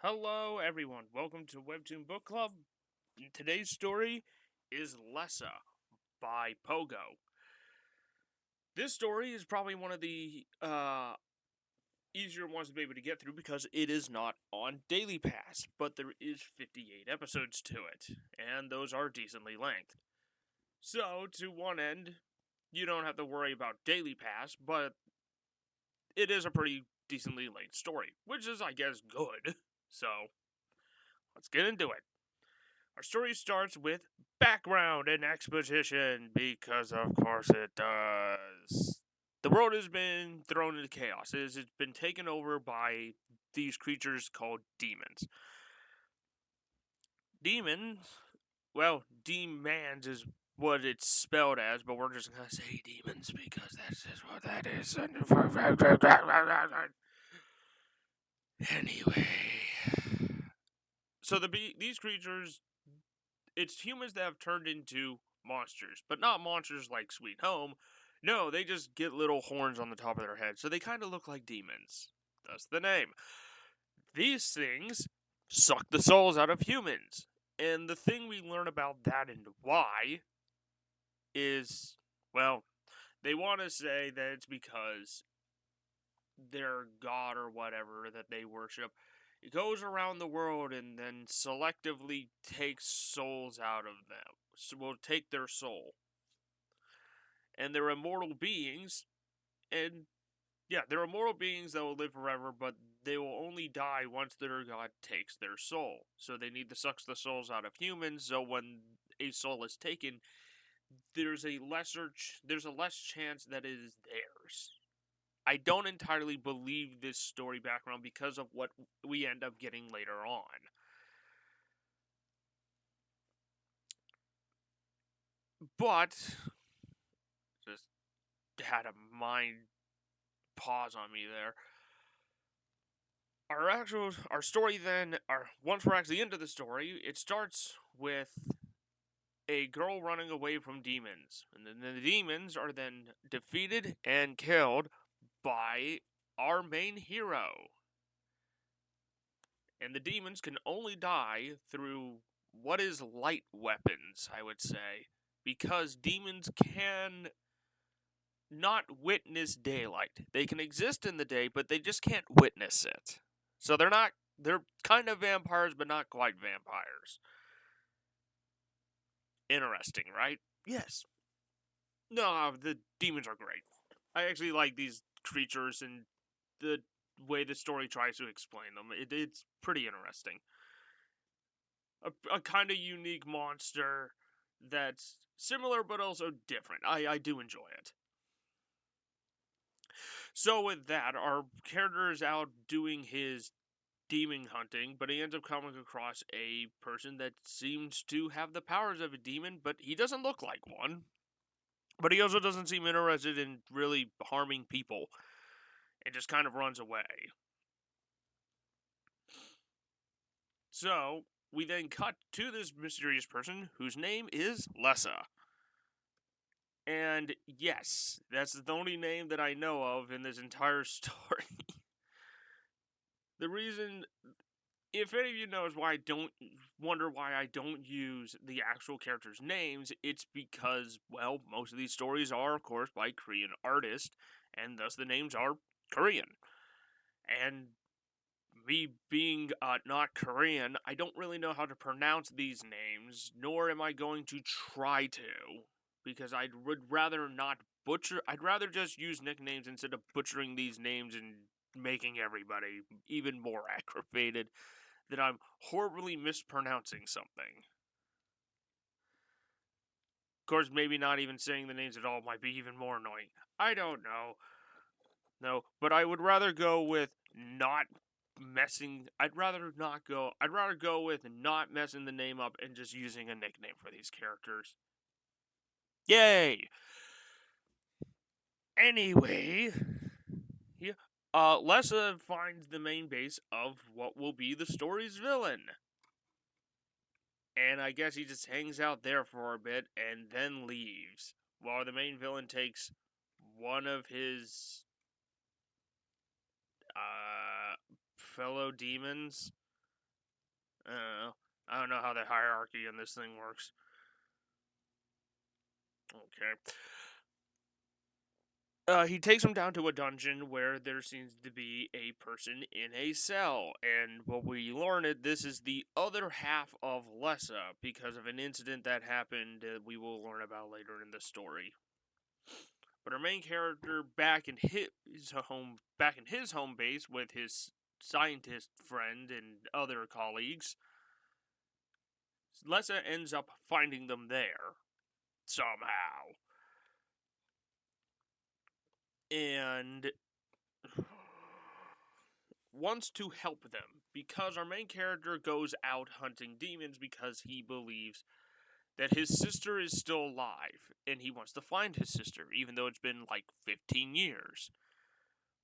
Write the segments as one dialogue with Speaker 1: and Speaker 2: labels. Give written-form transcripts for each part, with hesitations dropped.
Speaker 1: Hello, everyone. Welcome to Webtoon Book Club. Today's story is Lessa by Pogo. This story is probably one of the easier ones to be able to get through because it is not on Daily Pass, but there is 58 episodes to it, and those are decently length. So, to one end, you don't have to worry about Daily Pass, but it is a pretty decently length story, which is, I guess, good. So, let's get into it. Our story starts with background and exposition, because of course it does. The world has been thrown into chaos. It's been taken over by these creatures called demons. Demons, well, demons is what it's spelled as, but we're just gonna say demons because that's just what that is. Anyway, so these creatures, it's humans that have turned into monsters, but not monsters like Sweet Home. No, they just get little horns on the top of their head, so they kind of look like demons. Thus the name. These things suck the souls out of humans. And the thing we learn about that and why is, well, they want to say that it's because their god or whatever that they worship, it goes around the world and then selectively takes souls out of them. So will take their soul. And they're immortal beings, and yeah, they're immortal beings that will live forever, but they will only die once their god takes their soul. So they need to suck the souls out of humans, so when a soul is taken, there's a less chance that it is theirs. I don't entirely believe this story background because of what we end up getting later on. But just had a mind pause on me there. Our story then, once we're actually into the story, it starts with a girl running away from demons, and then the demons are then defeated and killed by our main hero. And the demons can only die through what is light weapons, I would say, because demons can not witness daylight. They can exist in the day, but they just can't witness it. So they're kind of vampires, but not quite vampires. Interesting, right? Yes. No, the demons are great. I actually like these creatures and the way the story tries to explain them. It's pretty interesting. A kind of unique monster that's similar but also different. I do enjoy it. So with that, our character is out doing his demon hunting, but he ends up coming across a person that seems to have the powers of a demon, but he doesn't look like one. But he also doesn't seem interested in really harming people and just kind of runs away. So, we then cut to this mysterious person whose name is Lessa. And yes, that's the only name that I know of in this entire story. The reason, if any of you knows why I don't wonder why I don't use the actual characters' names, it's because, well, most of these stories are, of course, by Korean artists, and thus the names are Korean. And me being not Korean, I don't really know how to pronounce these names, nor am I going to try to, because I would rather not butcher. I'd rather just use nicknames instead of butchering these names and making everybody even more aggravated that I'm horribly mispronouncing something. Of course, maybe not even saying the names at all might be even more annoying. I don't know. No, but I would rather go with not messing. I'd rather go with not messing the name up and just using a nickname for these characters. Yay! Anyway, yeah, Lessa finds the main base of what will be the story's villain. And I guess he just hangs out there for a bit and then leaves. While the main villain takes one of his fellow demons I don't know how the hierarchy in this thing works. Okay. He takes him down to a dungeon where there seems to be a person in a cell. And what we learn is this is the other half of Lessa because of an incident that happened we will learn about later in the story. But our main character back in his home base with his scientist friend and other colleagues, Lessa ends up finding them there somehow. And wants to help them because our main character goes out hunting demons because he believes that his sister is still alive and he wants to find his sister even though it's been like 15 years.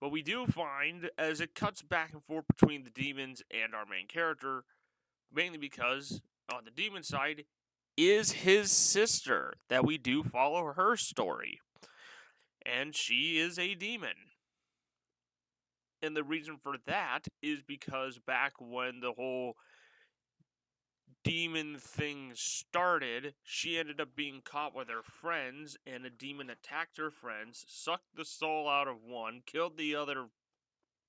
Speaker 1: But we do find as it cuts back and forth between the demons and our main character, mainly because on the demon side is his sister that we do follow her story. And she is a demon. And the reason for that is because back when the whole demon thing started, she ended up being caught with her friends, and a demon attacked her friends, sucked the soul out of one, killed the other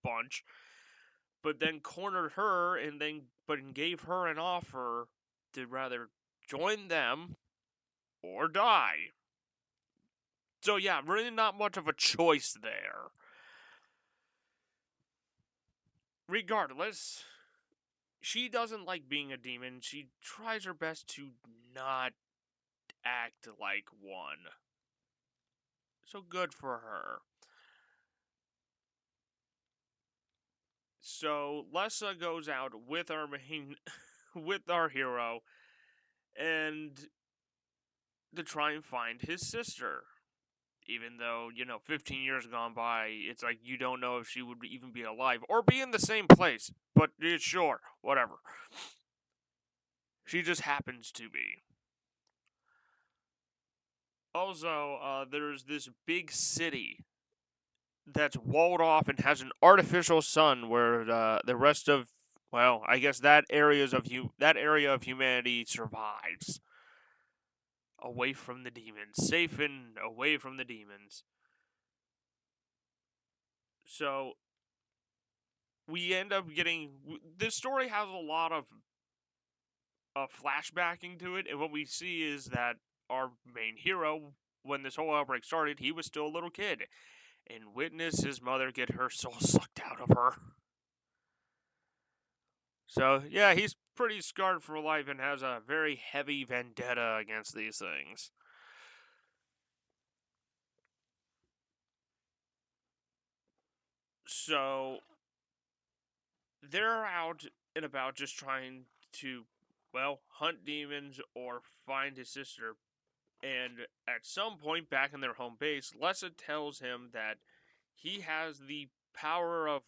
Speaker 1: bunch, but then cornered her and gave her an offer to rather join them or die. So yeah, really not much of a choice there. Regardless, she doesn't like being a demon. She tries her best to not act like one. So good for her. So Lessa goes out with our with our hero, and to try and find his sister. Even though, 15 years gone by, it's like you don't know if she would even be alive or be in the same place. But sure, whatever. She just happens to be. Also, there's this big city that's walled off and has an artificial sun where the rest of, well, I guess that area of humanity survives. Away from the demons. Safe and away from the demons. So, we end up getting... This story has a lot of flashbacking to it, and what we see is that our main hero, when this whole outbreak started, he was still a little kid, and witnessed his mother get her soul sucked out of her. So, yeah, he's pretty scarred for life and has a very heavy vendetta against these things. So, they're out and about just trying to, well, hunt demons or find his sister. And at some point back in their home base, Lessa tells him that he has the power of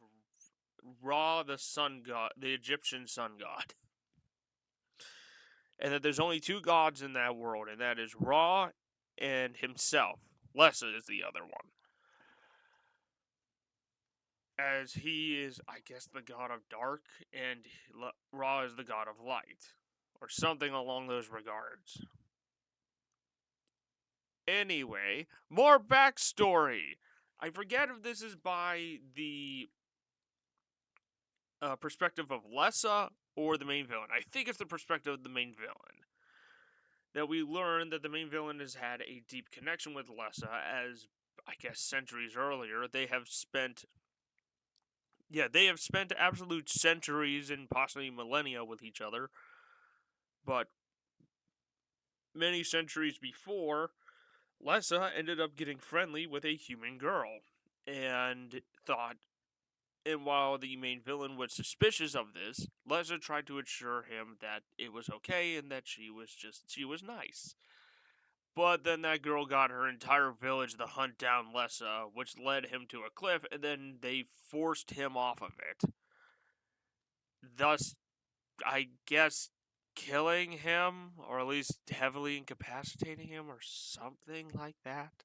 Speaker 1: Ra, the sun god, the Egyptian sun god. And that there's only two gods in that world, and that is Ra and himself. Lessa is the other one. As he is, I guess, the god of dark, and Ra is the god of light. Or something along those regards. Anyway, more backstory. I forget if this is by the perspective of Lessa or the main villain. I think it's the perspective of the main villain. That we learn that the main villain has had a deep connection with Lessa, as I guess centuries earlier they have spent absolute centuries and possibly millennia with each other. But many centuries before, Lessa ended up getting friendly with a human girl and while the main villain was suspicious of this, Lessa tried to assure him that it was okay and that she was nice. But then that girl got her entire village to hunt down Lessa, which led him to a cliff, and then they forced him off of it. Thus, I guess, killing him, or at least heavily incapacitating him, or something like that.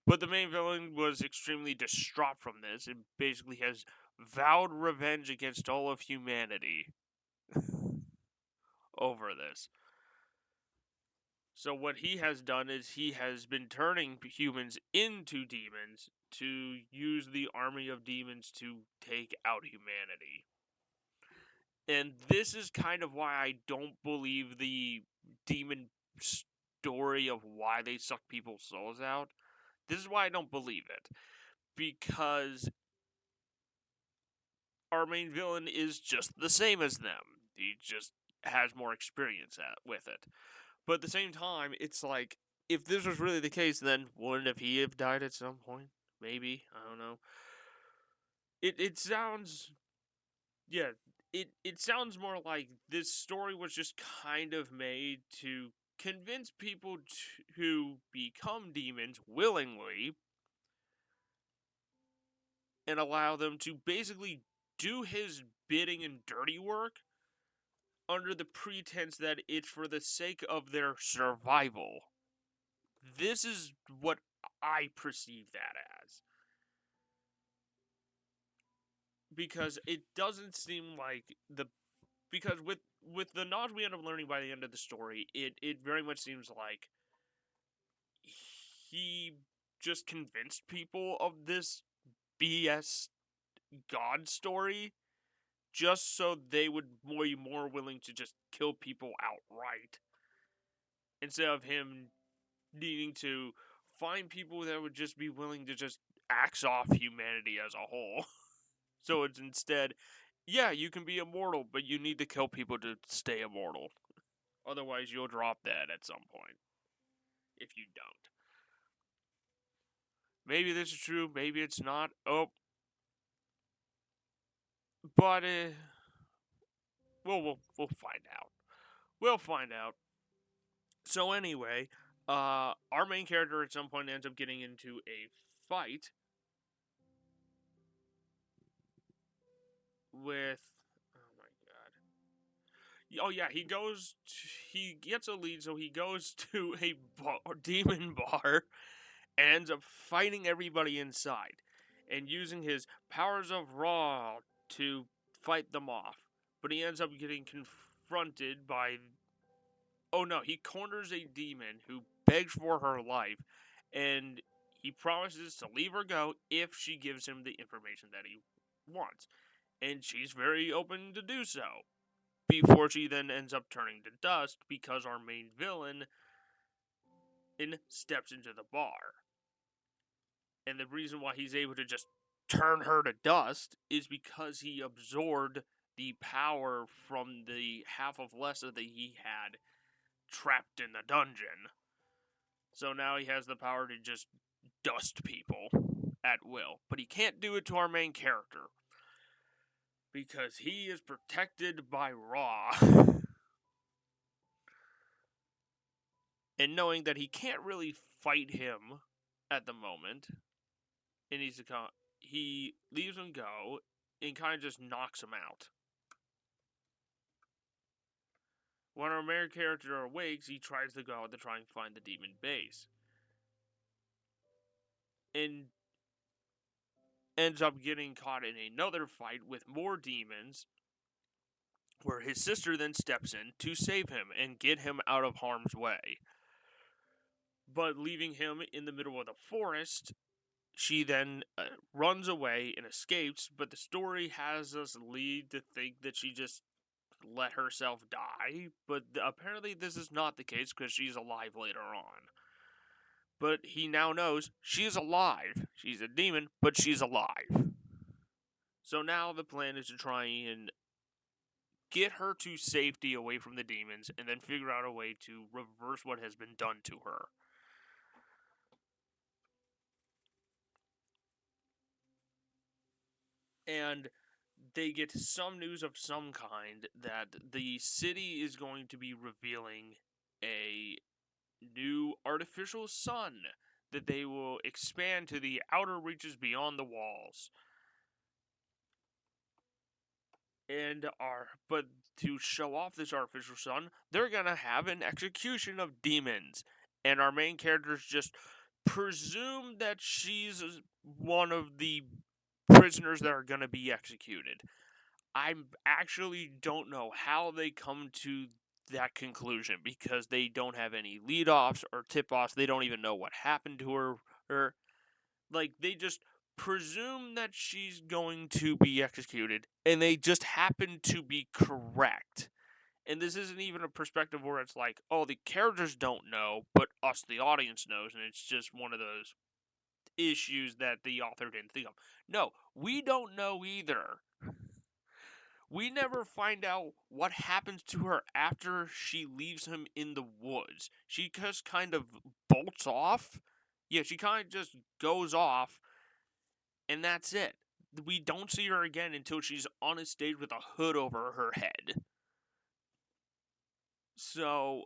Speaker 1: But the main villain was extremely distraught from this and basically has vowed revenge against all of humanity. over this. So what he has done is he has been turning humans into demons to use the army of demons to take out humanity. And this is kind of why I don't believe the demon story of why they suck people's souls out. This is why I don't believe it. Because our main villain is just the same as them. He just has more experience with it. But at the same time, it's like, if this was really the case, then wouldn't he have died at some point? Maybe. I don't know. It sounds... Yeah, it sounds more like this story was just kind of made to convince people to become demons willingly and allow them to basically do his bidding and dirty work under the pretense that it's for the sake of their survival. This is what I perceive that as. Because it doesn't seem like because with the knowledge we end up learning by the end of the story, it very much seems like he just convinced people of this BS God story just so they would be more willing to just kill people outright, instead of him needing to find people that would just be willing to just axe off humanity as a whole. So it's instead, yeah, you can be immortal, but you need to kill people to stay immortal. Otherwise, you'll drop dead at some point. If you don't. Maybe this is true, maybe it's not. Oh. But, we'll find out. We'll find out. So anyway, our main character at some point ends up getting into a fight with... Oh my god. Oh yeah, he gets a lead, so he goes to a demon bar and ends up fighting everybody inside and using his powers of Ra to fight them off. But he ends up getting confronted by... Oh no, he corners a demon who begs for her life, and he promises to leave her go if she gives him the information that he wants. And she's very open to do so, before she then ends up turning to dust because our main villain steps into the bar. And the reason why he's able to just turn her to dust is because he absorbed the power from the half of Lessa that he had trapped in the dungeon. So now he has the power to just dust people at will. But he can't do it to our main character, because he is protected by Ra. And knowing that he can't really fight him at the moment, and he leaves him go and kind of just knocks him out. When our main character awakes, he tries to go out to try and find the demon base. And ends up getting caught in another fight with more demons, where his sister then steps in to save him and get him out of harm's way. But leaving him in the middle of the forest, she then runs away and escapes, but the story has us lead to think that she just let herself die, but apparently this is not the case because she's alive later on. But he now knows she's alive. She's a demon, but she's alive. So now the plan is to try and get her to safety away from the demons and then figure out a way to reverse what has been done to her. And they get some news of some kind that the city is going to be revealing a new artificial sun that they will expand to the outer reaches beyond the walls. But to show off this artificial sun, they're gonna have an execution of demons. And our main characters just presume that she's one of the prisoners that are gonna be executed. I actually don't know how they come to that conclusion because they don't have any lead-offs or tip-offs. They don't even know what happened to her. Like, they just presume that she's going to be executed, and they just happen to be correct. And this isn't even a perspective where it's like, oh, the characters don't know, but us, the audience, knows, and it's just one of those issues that the author didn't think of. No, we don't know either. We never find out what happens to her after she leaves him in the woods. She just kind of bolts off. Yeah, she kind of just goes off, and that's it. We don't see her again until she's on a stage with a hood over her head. So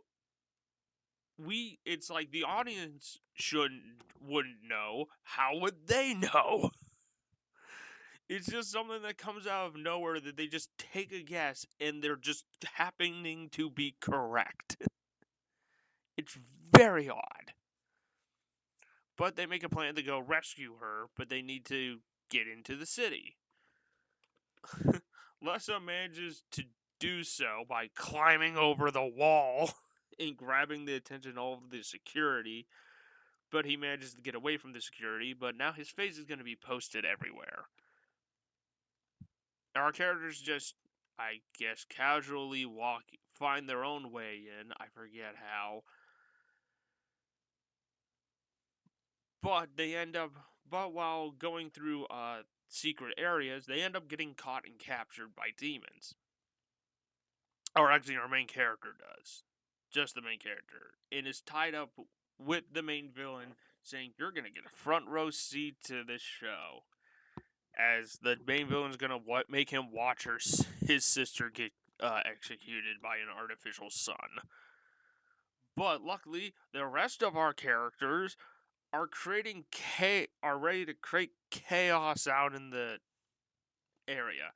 Speaker 1: it's like the audience wouldn't know. How would they know? It's just something that comes out of nowhere that they just take a guess and they're just happening to be correct. It's very odd. But they make a plan to go rescue her, but they need to get into the city. Lessa manages to do so by climbing over the wall and grabbing the attention of all of the security. But he manages to get away from the security, but now his face is going to be posted everywhere. Our characters just, I guess, casually find their own way in. I forget how. But while going through secret areas, they end up getting caught and captured by demons. Or actually, our main character does. Just the main character. And is tied up with the main villain, saying, you're going to get a front row seat to this show. As the main villain's going to make him watch his sister get executed by an artificial sun. But luckily, the rest of our characters are ready to create chaos out in the area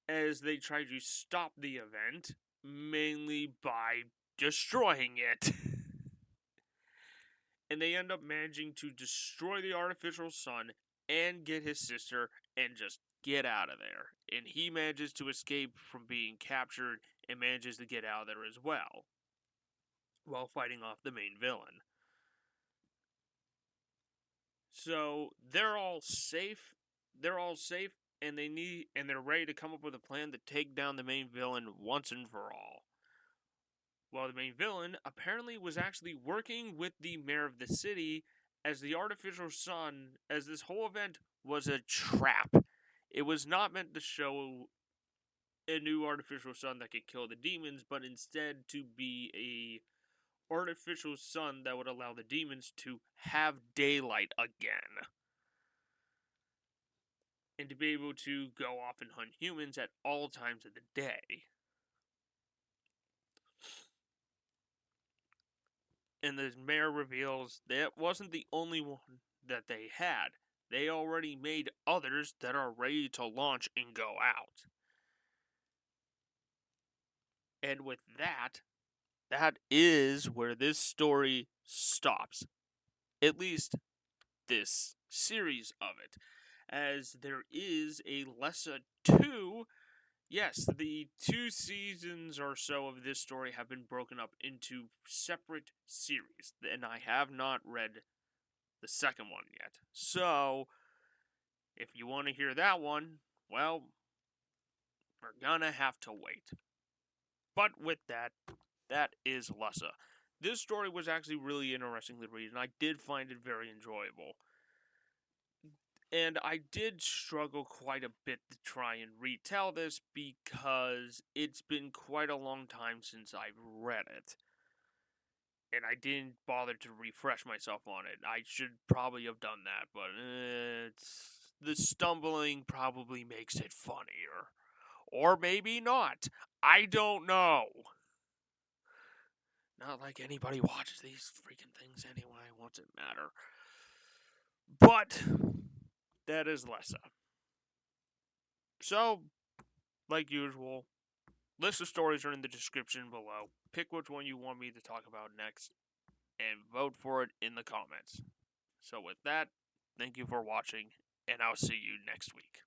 Speaker 1: as they try to stop the event, mainly by destroying it. And they end up managing to destroy the artificial sun and get his sister and just get out of there. And he manages to escape from being captured and manages to get out of there as well, while fighting off the main villain. So they're all safe. And they're ready to come up with a plan to take down the main villain once and for all. Well, the main villain apparently was actually working with the mayor of the city as the artificial sun, as this whole event was a trap. It was not meant to show a new artificial sun that could kill the demons, but instead to be a artificial sun that would allow the demons to have daylight again. And to be able to go off and hunt humans at all times of the day. And the mayor reveals that wasn't the only one that they had. They already made others that are ready to launch and go out. And with that is where this story stops. At least this series of it. As there is a Lessa 2. Yes, the 2 seasons or so of this story have been broken up into separate series, and I have not read the second one yet. So, if you want to hear that one, well, we're gonna have to wait. But with that is Lessa. This story was actually really interesting to read, and I did find it very enjoyable. And I did struggle quite a bit to try and retell this because it's been quite a long time since I've read it. And I didn't bother to refresh myself on it. I should probably have done that, but the stumbling probably makes it funnier. Or maybe not. I don't know. Not like anybody watches these freaking things anyway. What's it matter? But that is Lessa. So, like usual, list of stories are in the description below. Pick which one you want me to talk about next, and vote for it in the comments. So with that, thank you for watching, and I'll see you next week.